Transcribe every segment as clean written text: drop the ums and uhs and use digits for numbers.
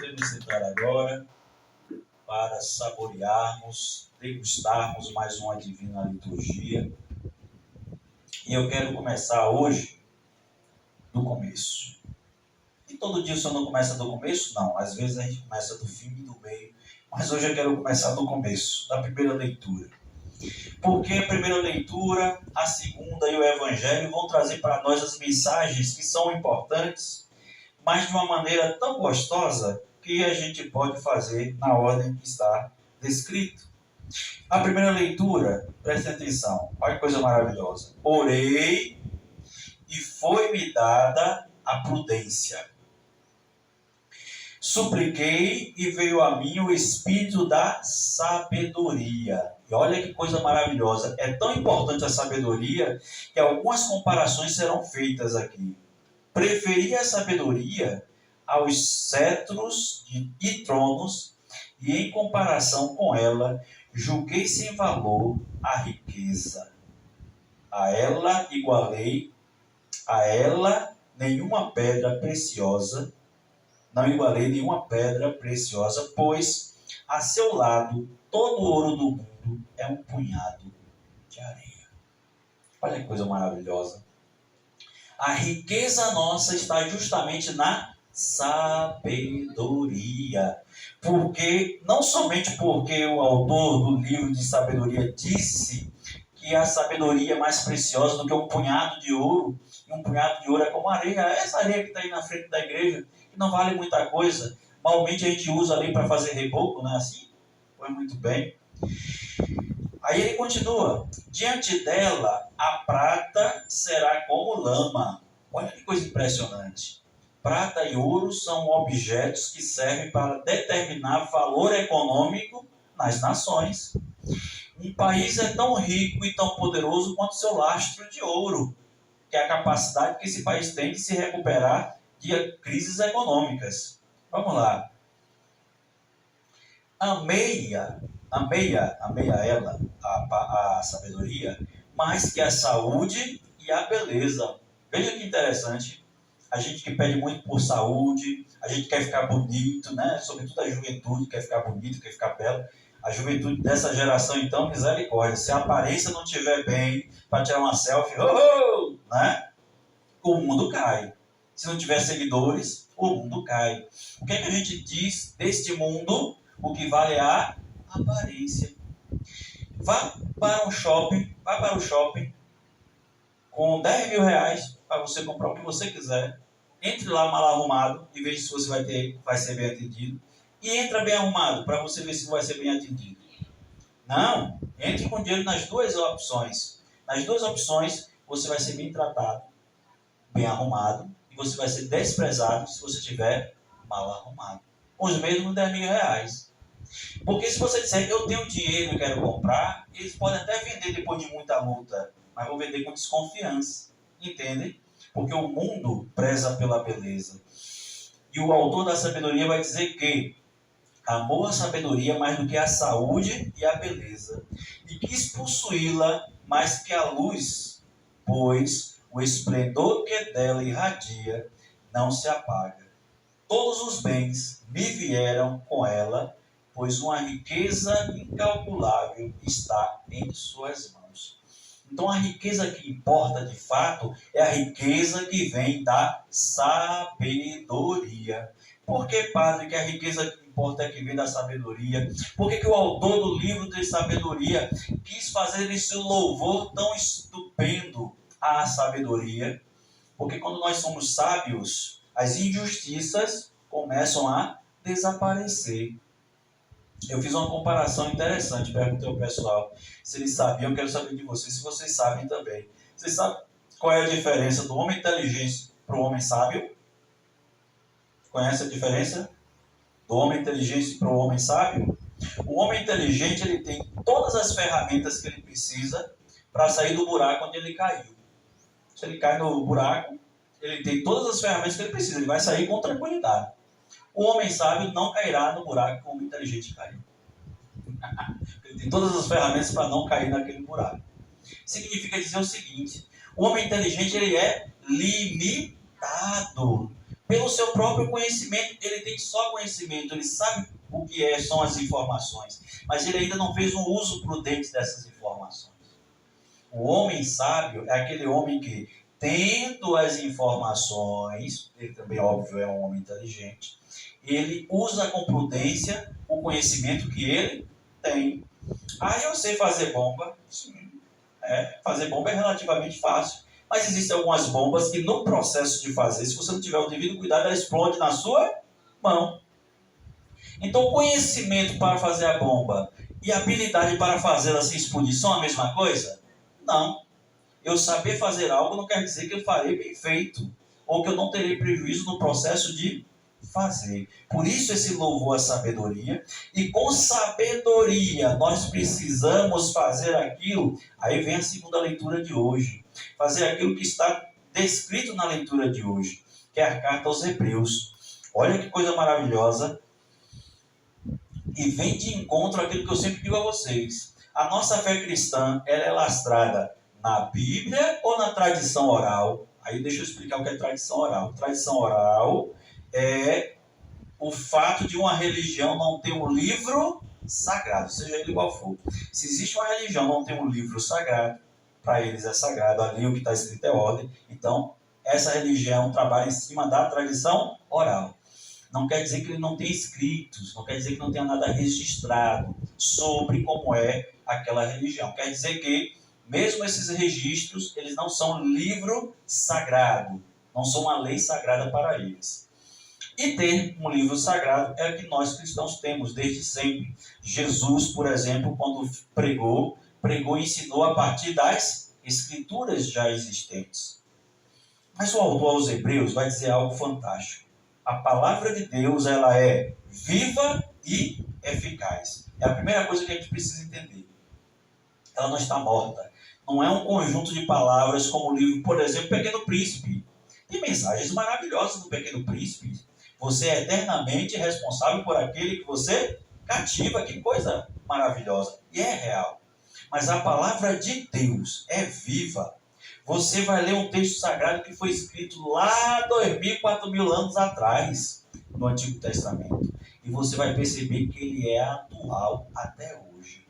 podemos sentar agora para saborearmos, degustarmos mais uma divina liturgia. E eu quero começar hoje do começo. E todo dia o Senhor não começa do começo? Não, às vezes a gente começa do fim e do meio. Mas hoje eu quero começar do começo, da primeira leitura. Porque a primeira leitura, a segunda e o Evangelho vão trazer para nós as mensagens que são importantes, mas de uma maneira tão gostosa que a gente pode fazer na ordem que está descrito. A primeira leitura, prestem atenção, olha que coisa maravilhosa. Orei e foi-me dada a prudência. Supliquei e veio a mim o espírito da sabedoria. E olha que coisa maravilhosa. É tão importante a sabedoria que algumas comparações serão feitas aqui. Preferi a sabedoria aos cetros e tronos, e em comparação com ela, julguei sem valor a riqueza. A ela igualei, a ela nenhuma pedra preciosa, não igualei nenhuma pedra preciosa, pois a seu lado todo o ouro do mundo é um punhado de areia. Olha que coisa maravilhosa. A riqueza nossa está justamente na sabedoria. Não somente porque o autor do livro de sabedoria disse que a sabedoria é mais preciosa do que um punhado de ouro, e um punhado de ouro é como areia. Essa areia que está aí na frente da igreja, que não vale muita coisa, normalmente a gente usa ali para fazer reboco, não é assim? Foi muito bem. Aí ele continua, diante dela a prata será como lama. Olha que coisa impressionante. Prata e ouro são objetos que servem para determinar valor econômico nas nações. Um país é tão rico e tão poderoso quanto seu lastro de ouro, que é a capacidade que esse país tem de se recuperar de crises econômicas. Vamos lá. Amei ela, a sabedoria, mais que a saúde e a beleza. Veja que interessante. A gente que pede muito por saúde, a gente quer ficar bonito, né? Sobretudo a juventude quer ficar bonito, quer ficar belo. A juventude dessa geração, então, misericórdia. Se a aparência não estiver bem, para tirar uma selfie, né? O mundo cai. Se não tiver seguidores, o mundo cai. O que é que a gente diz deste mundo? O que vale é a aparência. Vá para o shopping com 10 mil reais para você comprar o que você quiser. Entre lá mal arrumado e veja se você vai ser bem atendido. E entra bem arrumado para você ver se vai ser bem atendido. Não, entre com dinheiro nas duas opções. Nas duas opções você vai ser bem tratado, bem arrumado, e você vai ser desprezado se você estiver mal arrumado. Com os mesmos 10 mil reais. Porque se você disser que eu tenho dinheiro e quero comprar, eles podem até vender depois de muita luta, mas vão vender com desconfiança. Entendem? Porque o mundo preza pela beleza. E o autor da sabedoria vai dizer que amou a sabedoria mais do que a saúde e a beleza, e quis possuí-la mais que a luz, pois o esplendor que dela irradia não se apaga. Todos os bens me vieram com ela, pois uma riqueza incalculável está em suas mãos. Então a riqueza que importa de fato é a riqueza que vem da sabedoria. Por que, padre, que a riqueza que importa é que vem da sabedoria? Por que o autor do livro de sabedoria quis fazer esse louvor tão estupendo à sabedoria? Porque quando nós somos sábios, as injustiças começam a desaparecer. Eu fiz uma comparação interessante, perguntei ao pessoal se eles sabiam, eu quero saber de vocês, se vocês sabem também. Vocês sabem qual é a diferença do homem inteligente para o homem sábio? Conhece a diferença do homem inteligente para o homem sábio? O homem inteligente, ele tem todas as ferramentas que ele precisa para sair do buraco onde ele caiu. Se ele cai no buraco, ele tem todas as ferramentas que ele precisa, ele vai sair com tranquilidade. O homem sábio não cairá no buraco que o homem inteligente caiu. Ele tem todas as ferramentas para não cair naquele buraco. Significa dizer o seguinte: o homem inteligente ele é limitado pelo seu próprio conhecimento. Ele tem só conhecimento, ele sabe o que são as informações, mas ele ainda não fez um uso prudente dessas informações. O homem sábio é aquele homem que, tendo as informações, ele também, óbvio, é um homem inteligente, ele usa com prudência o conhecimento que ele tem. Eu sei fazer bomba. Sim, fazer bomba é relativamente fácil, mas existem algumas bombas que no processo de fazer, se você não tiver o devido cuidado, ela explode na sua mão. Então, conhecimento para fazer a bomba e habilidade para fazê-la sem explodir são a mesma coisa? Não. Eu saber fazer algo não quer dizer que eu farei bem feito, ou que eu não terei prejuízo no processo de fazer. Por isso esse louvor à sabedoria, e com sabedoria nós precisamos fazer aquilo. Aí vem a segunda leitura de hoje, fazer aquilo que está descrito na leitura de hoje, que é a carta aos Hebreus. Olha que coisa maravilhosa, e vem de encontro àquilo que eu sempre digo a vocês. A nossa fé cristã, ela é lastrada na Bíblia ou na tradição oral? Aí deixa eu explicar o que é tradição oral. Tradição oral é o fato de uma religião não ter um livro sagrado, seja ele qual for. Se existe uma religião não tem um livro sagrado, para eles é sagrado, ali o que está escrito é ordem, então essa religião trabalha em cima da tradição oral. Não quer dizer que ele não tenha escritos, não quer dizer que não tenha nada registrado sobre como é aquela religião. Quer dizer que, mesmo esses registros, eles não são livro sagrado, não são uma lei sagrada para eles. E ter um livro sagrado é o que nós cristãos temos desde sempre. Jesus, por exemplo, quando pregou e ensinou a partir das escrituras já existentes. Mas o autor aos Hebreus vai dizer algo fantástico. A palavra de Deus, ela é viva e eficaz. É a primeira coisa que a gente precisa entender. Ela não está morta. Não é um conjunto de palavras como o livro, por exemplo, Pequeno Príncipe. Tem mensagens maravilhosas do Pequeno Príncipe. Você é eternamente responsável por aquele que você cativa. Que coisa maravilhosa. E é real. Mas a palavra de Deus é viva. Você vai ler um texto sagrado que foi escrito lá 2.000, 4.000 anos atrás, no Antigo Testamento. E você vai perceber que ele é atual até hoje.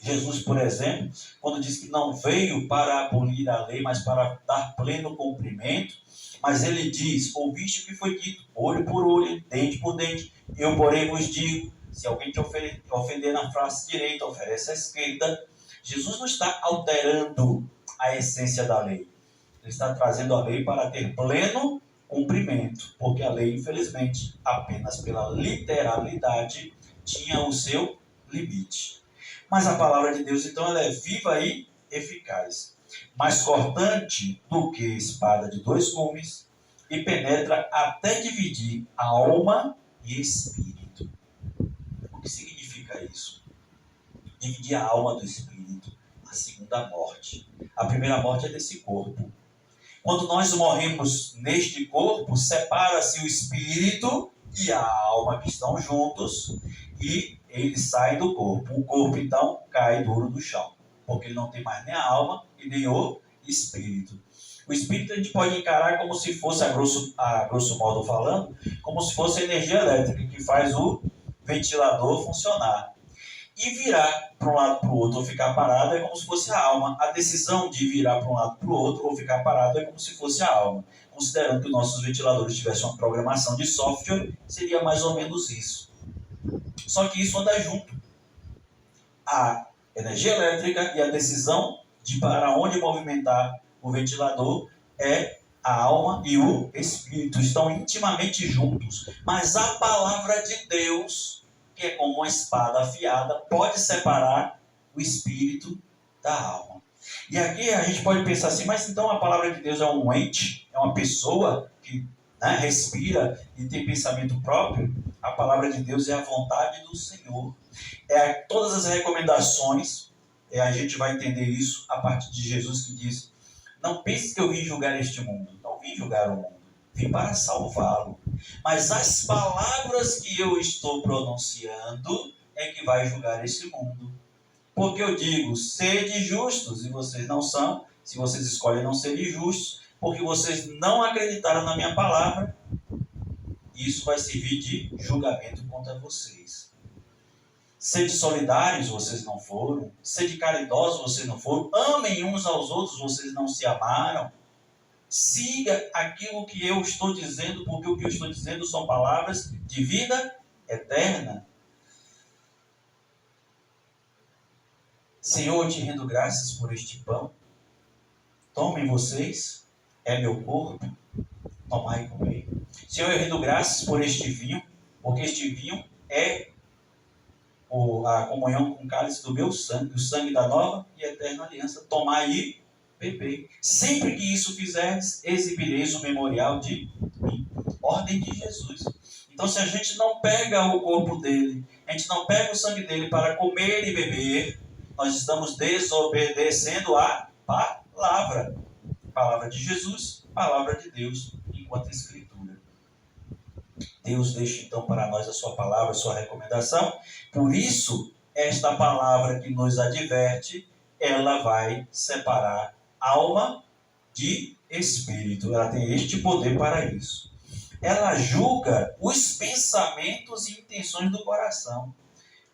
Jesus, por exemplo, quando diz que não veio para abolir a lei, mas para dar pleno cumprimento, mas ele diz: ouviste o que foi dito, olho por olho, dente por dente, eu porém vos digo, se alguém te ofender na face direita, oferece a esquerda. Jesus não está alterando a essência da lei. Ele está trazendo a lei para ter pleno cumprimento, porque a lei, infelizmente, apenas pela literalidade, tinha o seu limite. Mas a palavra de Deus, então, ela é viva e eficaz, mais cortante do que espada de dois gumes, e penetra até dividir alma e espírito. O que significa isso? Dividir a alma do espírito. A segunda morte. A primeira morte é desse corpo. Quando nós morremos neste corpo, separa-se o espírito e a alma que estão juntos e eles saem do corpo. O corpo, então, cai duro do chão, porque ele não tem mais nem a alma e nem o espírito. O espírito a gente pode encarar como se fosse, a grosso modo falando, como se fosse a energia elétrica que faz o ventilador funcionar. E virar para um lado para o outro ou ficar parado é como se fosse a alma. A decisão de virar para um lado para o outro ou ficar parado é como se fosse a alma. Considerando que nossos ventiladores tivessem uma programação de software, seria mais ou menos isso. Só que isso anda junto. A energia elétrica e a decisão de para onde movimentar o ventilador é a alma e o espírito. Estão intimamente juntos. Mas a palavra de Deus, que é como uma espada afiada, pode separar o espírito da alma. E aqui a gente pode pensar assim, mas então a palavra de Deus é um ente, é uma pessoa que respira e tem pensamento próprio? A palavra de Deus é a vontade do Senhor. Todas as recomendações, a gente vai entender isso a partir de Jesus que diz: não pense que eu vim julgar este mundo. Não vim julgar o mundo. Vim para salvá-lo. Mas as palavras que eu estou pronunciando é que vai julgar esse mundo. Porque eu digo, sede justos, e vocês não são. Se vocês escolhem não serem justos, porque vocês não acreditaram na minha palavra, isso vai servir de julgamento contra vocês. Sede solidários, vocês não foram. Sede caridosos, vocês não foram. Amem uns aos outros, vocês não se amaram. Siga aquilo que eu estou dizendo, porque o que eu estou dizendo são palavras de vida eterna. Senhor, eu te rendo graças por este pão. Tomem vocês, é meu corpo, tomai e comei. Senhor, eu rendo graças por este vinho, porque este vinho é a comunhão com o cálice do meu sangue, o sangue da nova e eterna aliança. Tomai e bebei. Sempre que isso fizerdes, exibireis o memorial de mim. Ordem de Jesus. Então, se a gente não pega o corpo dele, a gente não pega o sangue dele para comer e beber, nós estamos desobedecendo a palavra. Palavra de Jesus, palavra de Deus, enquanto Escritura. Deus deixa então para nós a sua palavra, a sua recomendação. Por isso, esta palavra que nos adverte, ela vai separar alma de espírito. Ela tem este poder para isso. Ela julga os pensamentos e intenções do coração.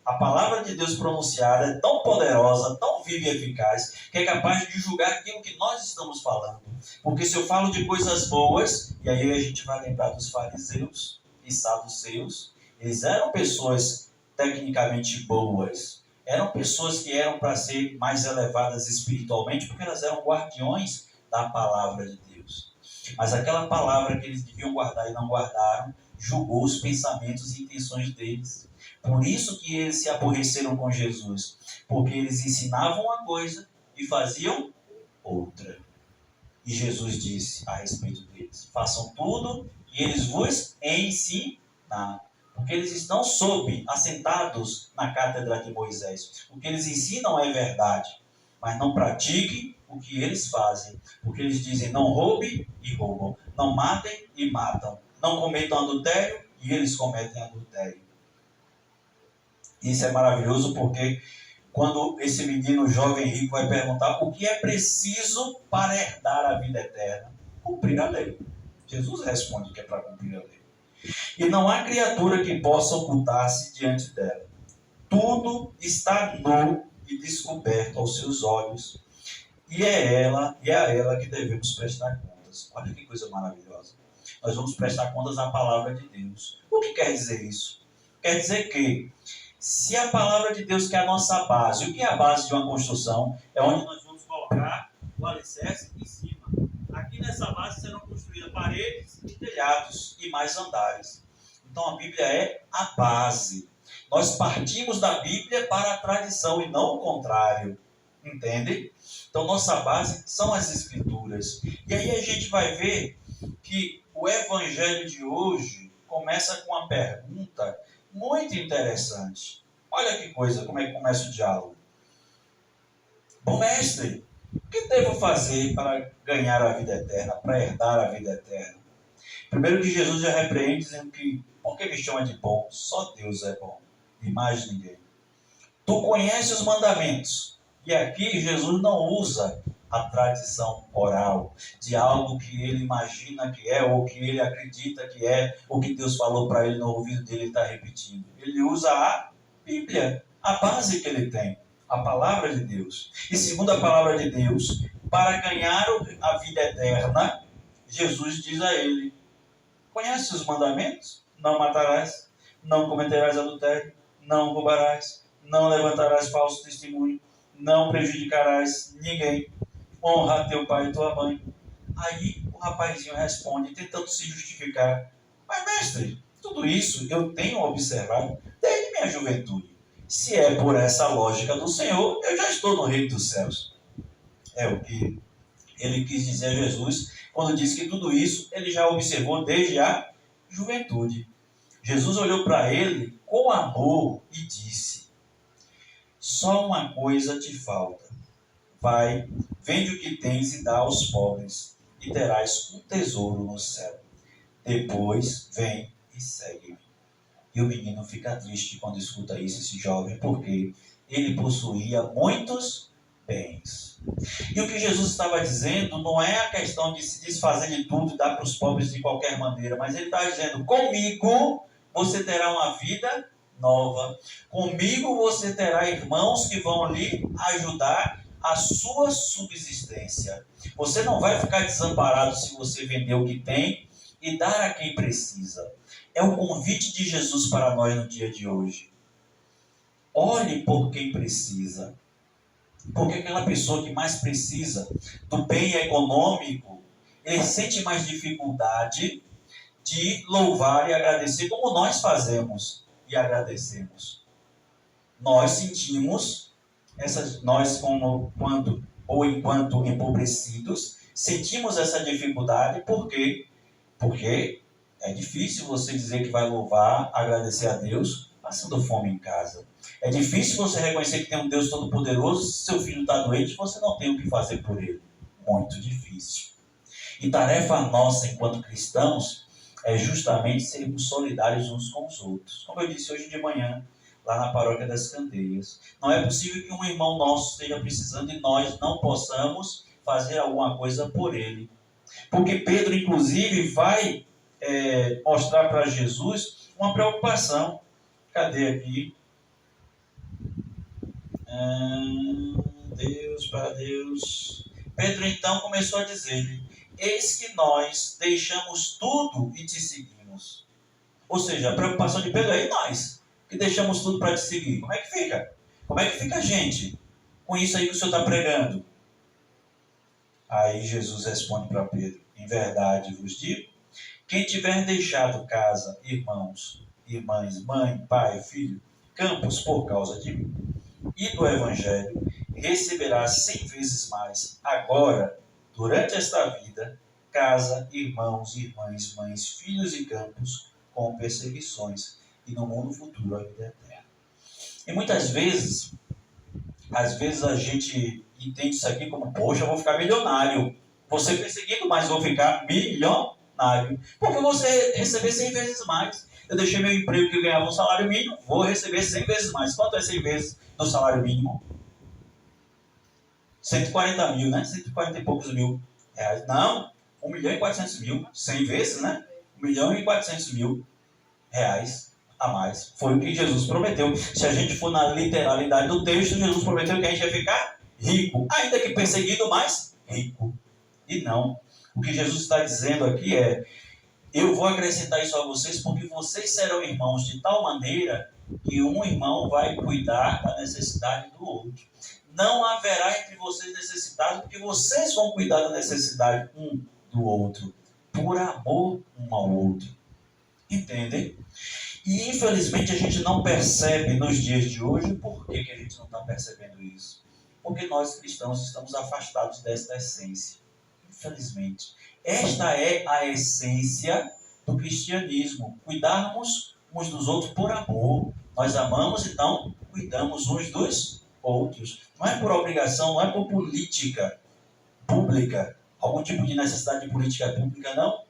A palavra de Deus pronunciada é tão poderosa, tão viva e eficaz, que é capaz de julgar aquilo que nós estamos falando. Porque se eu falo de coisas boas, e aí a gente vai lembrar dos fariseus e saduceus, eles eram pessoas tecnicamente boas, eram pessoas que eram para ser mais elevadas espiritualmente, porque elas eram guardiões da palavra de Deus. Mas aquela palavra que eles deviam guardar e não guardaram, julgou os pensamentos e intenções deles. Por isso que eles se aborreceram com Jesus, porque eles ensinavam uma coisa e faziam outra. E Jesus disse a respeito deles: façam tudo e eles vos ensinam. Porque eles estão assentados na cátedra de Moisés. O que eles ensinam é verdade, mas não pratiquem o que eles fazem. Porque eles dizem: não roube e roubam, não matem e matam, não cometam adultério e eles cometem adultério. Isso é maravilhoso porque quando esse menino jovem rico vai perguntar o que é preciso para herdar a vida eterna, cumprir a lei. Jesus responde que é para cumprir a lei. E não há criatura que possa ocultar-se diante dela. Tudo está nu e descoberto aos seus olhos. E é a ela que devemos prestar contas. Olha que coisa maravilhosa. Nós vamos prestar contas à palavra de Deus. O que quer dizer isso? Quer dizer que se a palavra de Deus, que é a nossa base, o que é a base de uma construção? É onde nós vamos colocar o alicerce em cima. Aqui nessa base serão construídas paredes e telhados e mais andares. Então a Bíblia é a base. Nós partimos da Bíblia para a tradição e não o contrário. Entende? Então nossa base são as Escrituras. E aí a gente vai ver que o Evangelho de hoje começa com uma pergunta muito interessante. Olha que coisa, como é que começa o diálogo. Bom mestre, o que devo fazer para ganhar a vida eterna, para herdar a vida eterna? Primeiro que Jesus já repreende dizendo que, por que me chama de bom? Só Deus é bom, e mais ninguém. Tu conheces os mandamentos. E aqui Jesus não usa a tradição oral de algo que ele imagina que é, ou que ele acredita que é, ou que Deus falou para ele no ouvido dele e está repetindo. Ele usa a Bíblia, a base que ele tem, a palavra de Deus. E segundo a palavra de Deus, para ganhar a vida eterna, Jesus diz a ele: conhece os mandamentos? Não matarás, não cometerás adultério, não roubarás, não levantarás falso testemunho, não prejudicarás ninguém, honra teu pai e tua mãe. Aí o rapazinho responde, tentando se justificar: mas mestre, tudo isso eu tenho observado desde minha juventude. Se é por essa lógica do Senhor, eu já estou no reino dos céus. É o que ele quis dizer a Jesus quando disse que tudo isso ele já observou desde a juventude. Jesus olhou para ele com amor e disse: só uma coisa te falta. Vai, vende o que tens e dá aos pobres, e terás um tesouro no céu. Depois, vem e segue-me. E o menino fica triste quando escuta isso, esse jovem, porque ele possuía muitos bens. E o que Jesus estava dizendo não é a questão de se desfazer de tudo e dar para os pobres de qualquer maneira, mas ele está dizendo: comigo você terá uma vida nova. Comigo você terá irmãos que vão lhe ajudar a sua subsistência. Você não vai ficar desamparado se você vender o que tem e dar a quem precisa. É o convite de Jesus para nós no dia de hoje. Olhe por quem precisa. Porque aquela pessoa que mais precisa do bem econômico, ele sente mais dificuldade de louvar e agradecer, como nós fazemos e agradecemos. Nós sentimos, nós enquanto empobrecidos, sentimos essa dificuldade. Por quê? Porque é difícil você dizer que vai louvar, agradecer a Deus, passando fome em casa. É difícil você reconhecer que tem um Deus Todo-Poderoso, se seu filho está doente, você não tem o que fazer por ele. Muito difícil. E tarefa nossa, enquanto cristãos, é justamente sermos solidários uns com os outros. Como eu disse hoje de manhã, lá na Paróquia das Candeias. Não é possível que um irmão nosso esteja precisando e nós não possamos fazer alguma coisa por ele. Porque Pedro, inclusive, vai mostrar para Jesus uma preocupação. Cadê aqui? Deus para Deus. Pedro então começou a dizer-lhe: eis que nós deixamos tudo e te seguimos. Ou seja, a preocupação de Pedro é: e nós, que deixamos tudo para te seguir? Como é que fica? Como é que fica a gente com isso aí que o Senhor está pregando? Aí Jesus responde para Pedro: em verdade vos digo, quem tiver deixado casa, irmãos, irmãs, mãe, pai, filho, campos por causa de mim e do Evangelho, receberá 100 vezes mais agora, durante esta vida, casa, irmãos, irmãs, mães, filhos e campos, com perseguições, e no mundo futuro a vida eterna. E muitas vezes, a gente entende isso aqui como: poxa, eu vou ficar milionário. Vou ser perseguido, mas vou ficar milionário. Porque eu vou receber 100 vezes mais. Eu deixei meu emprego que eu ganhava um salário mínimo, vou receber 100 vezes mais. Quanto é 100 vezes do salário mínimo? 140 mil, né? 140 e poucos mil reais. Não, 1 milhão e 400 mil. 100 vezes, né? 1 milhão e 400 mil reais a mais. Foi o que Jesus prometeu. Se a gente for na literalidade do texto, Jesus prometeu que a gente ia ficar rico. Ainda que perseguido, mas rico. E não. O que Jesus está dizendo aqui é: eu vou acrescentar isso a vocês porque vocês serão irmãos de tal maneira que um irmão vai cuidar da necessidade do outro. Não haverá entre vocês necessidade porque vocês vão cuidar da necessidade um do outro, por amor um ao outro. Entendem? E infelizmente a gente não percebe nos dias de hoje. Por que a gente não está percebendo isso? Porque nós cristãos estamos afastados desta essência. Infelizmente. Esta é a essência do cristianismo. Cuidarmos uns dos outros por amor. Nós amamos, então cuidamos uns dos outros. Não é por obrigação, não é por política pública, algum tipo de necessidade de política pública, não.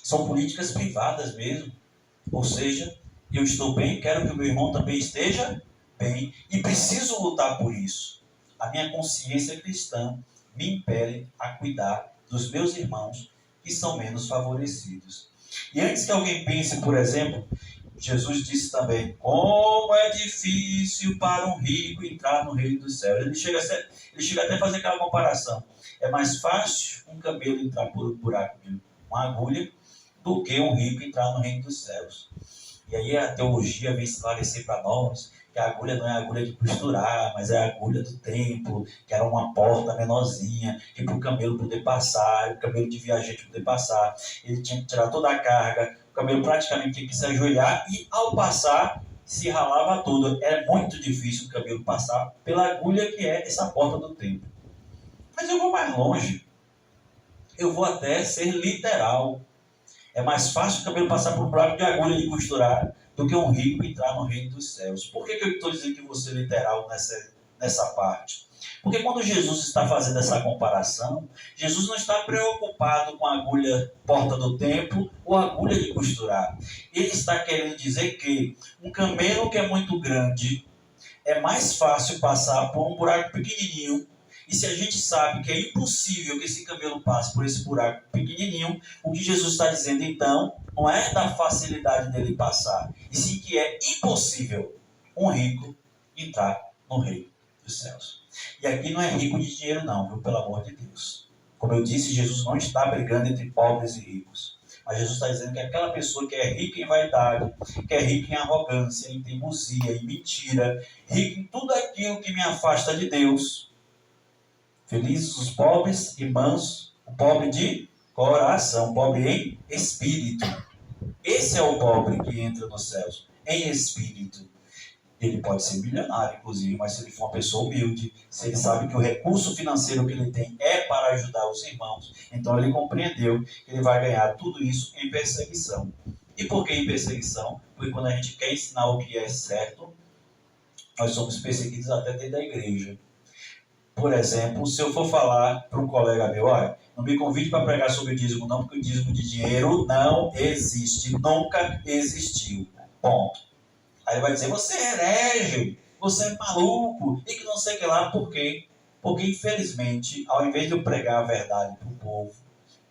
São políticas privadas mesmo. Ou seja, eu estou bem, quero que o meu irmão também esteja bem. E preciso lutar por isso. A minha consciência cristã me impele a cuidar dos meus irmãos que são menos favorecidos. E antes que alguém pense, por exemplo, Jesus disse também: como é difícil para um rico entrar no reino dos céus. Ele chega até a fazer aquela comparação. É mais fácil um camelo entrar por um buraco de uma agulha do que um rico entrar no reino dos céus. E aí a teologia vem esclarecer para nós que a agulha não é a agulha de costurar, mas é a agulha do templo, que era uma porta menorzinha, que para o camelo poder passar, o camelo de viajante poder passar, ele tinha que tirar toda a carga, o camelo praticamente tinha que se ajoelhar e, ao passar, se ralava todo. É muito difícil o camelo passar pela agulha que é essa porta do templo. Mas eu vou mais longe. Eu vou até ser literal. É mais fácil o camelo passar por um buraco de agulha de costurar do que um rico entrar no reino dos céus. Por que eu estou dizendo que vou ser literal nessa parte? Porque quando Jesus está fazendo essa comparação, Jesus não está preocupado com a agulha porta do templo ou a agulha de costurar. Ele está querendo dizer que um camelo que é muito grande, É mais fácil passar por um buraco pequenininho. E se a gente sabe que é impossível que esse camelo passe por esse buraco pequenininho, o que Jesus está dizendo, então, não é da facilidade dele passar, e sim que é impossível um rico entrar no reino dos céus. E aqui não é rico de dinheiro não, viu? Pelo amor de Deus. Como eu disse, Jesus não está brigando entre pobres e ricos. Mas Jesus está dizendo que aquela pessoa que é rica em vaidade, que é rica em arrogância, em teimosia, em mentira, rica em tudo aquilo que me afasta de Deus. Felizes os pobres e mansos, o pobre de coração, pobre em espírito. Esse é o pobre que entra nos céus, em espírito. Ele pode ser milionário, inclusive, mas se ele for uma pessoa humilde, se ele sabe que o recurso financeiro que ele tem é para ajudar os irmãos, então ele compreendeu que ele vai ganhar tudo isso em perseguição. E por que em perseguição? Porque quando a gente quer ensinar o que é certo, nós somos perseguidos até dentro da igreja. Por exemplo, se eu for falar para um colega meu, olha, não me convide para pregar sobre o dízimo não, porque o dízimo de dinheiro não existe, nunca existiu. Ponto. Aí ele vai dizer, você é herege, você é maluco, e que não sei o que lá. Por quê? Porque, infelizmente, ao invés de eu pregar a verdade para o povo,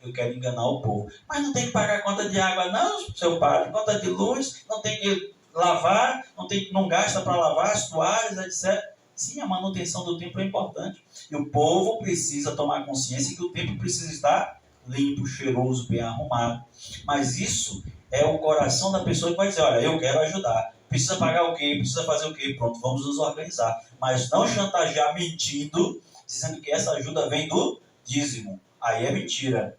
eu quero enganar o povo. Mas não tem que pagar conta de água não, seu padre, conta de luz, não tem que lavar, não gasta para lavar as toalhas, etc. Sim, a manutenção do templo é importante. E o povo precisa tomar consciência que o templo precisa estar limpo, cheiroso, bem arrumado. Mas isso é o coração da pessoa que vai dizer, olha, eu quero ajudar. Precisa pagar o quê? Precisa fazer o quê? Pronto, vamos nos organizar. Mas não chantagear mentindo, dizendo que essa ajuda vem do dízimo. Aí é mentira.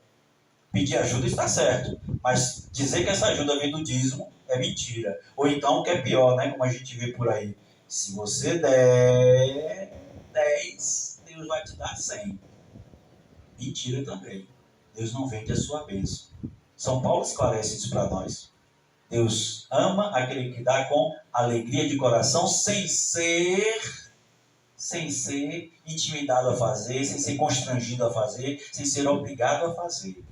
Pedir ajuda está certo, mas dizer que essa ajuda vem do dízimo é mentira. Ou então, o que é pior, né? Como a gente vê por aí, se você der 10, Deus vai te dar 100. Mentira também. Deus não vende a sua bênção. São Paulo esclarece isso para nós. Deus ama aquele que dá com alegria de coração, sem ser intimidado a fazer, sem ser constrangido a fazer, sem ser obrigado a fazer.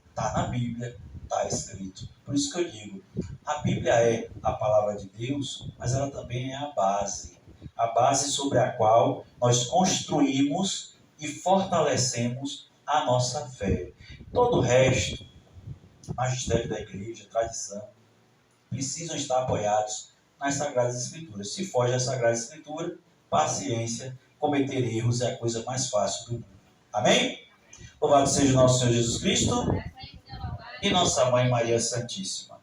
Está na Bíblia, está escrito. Por isso que eu digo, a Bíblia é a palavra de Deus, mas ela também é a base sobre a qual nós construímos e fortalecemos a nossa fé. Todo o resto, magistério da igreja, tradição, precisam estar apoiados nas Sagradas Escrituras. Se foge da Sagrada Escritura, paciência, cometer erros é a coisa mais fácil do mundo. Amém? Louvado seja o nosso Senhor Jesus Cristo e nossa Mãe Maria Santíssima.